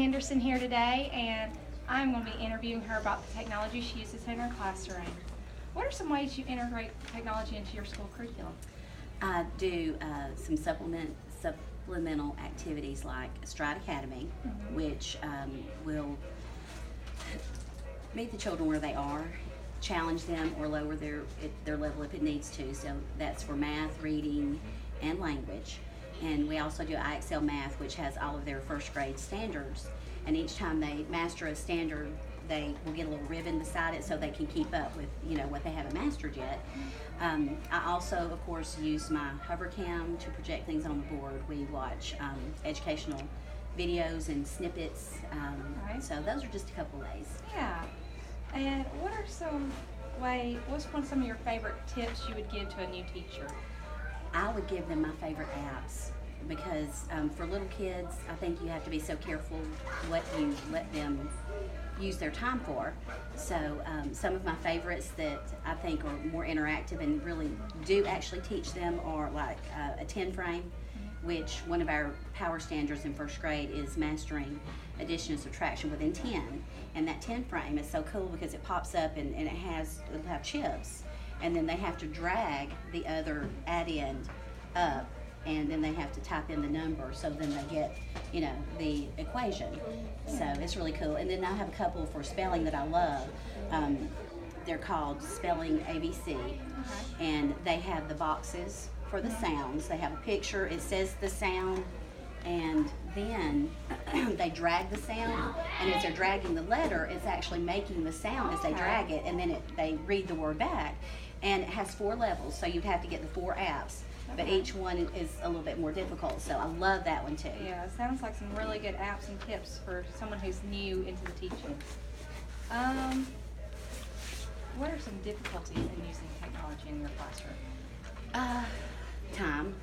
Henderson here today, and I'm going to be interviewing her about the technology she uses in her classroom. What are some ways you integrate technology into your school curriculum? I do some supplemental activities like Stride Academy, which will meet the children where they are, challenge them or lower their level if it needs to. So that's for math, reading, and language. And we also do IXL Math, which has all of their first grade standards. And each time they master a standard, they will get a little ribbon beside it so they can keep up with what they haven't mastered yet. I also, of course, use my hover cam to project things on the board. We watch educational videos and snippets. Right. So those are just a couple ways. Yeah. And what's some of your favorite tips you would give to a new teacher? I would give them my favorite apps because for little kids, I think you have to be so careful what you let them use their time for. So some of my favorites that I think are more interactive and really do actually teach them are like a 10 frame, which one of our power standards in first grade is mastering addition and subtraction within 10. And that 10 frame is so cool because it pops up and it'll have chips. And then they have to drag the other add-in up, and then they have to type in the number, so then they get, the equation. So it's really cool. And then I have a couple for spelling that I love. They're called Spelling ABC, and they have the boxes for the sounds. They have a picture, it says the sound, and then they drag the sound, and as they're dragging the letter, it's actually making the sound as they drag it, and then they read the word back. And it has 4 levels, so you'd have to get the 4 apps, but each one is a little bit more difficult, so I love that one too. Yeah, it sounds like some really good apps and tips for someone who's new into the teaching. What are some difficulties in using technology in your classroom? Time.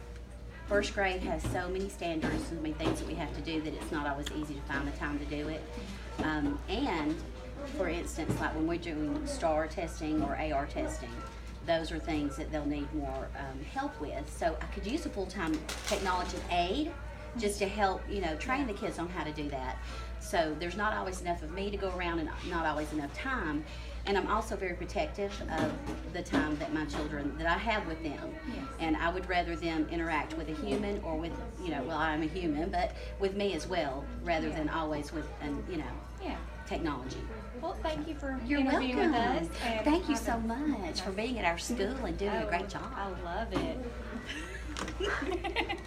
First grade has so many standards, so many things that we have to do that it's not always easy to find the time to do it. And for instance, like when we're doing STAR testing or AR testing, those are things that they'll need more help with. So I could use a full-time technology aide just to help, train the kids on how to do that. So there's not always enough of me to go around and not always enough time. And I'm also very protective of the time that I have with them. Yes. And I would rather them interact with a human or with, I'm a human, but with me as well, rather than always with, technology. Well, thank you for You're interviewing welcome. with us. And Thank you so much for being at our school and doing a great job. I love it.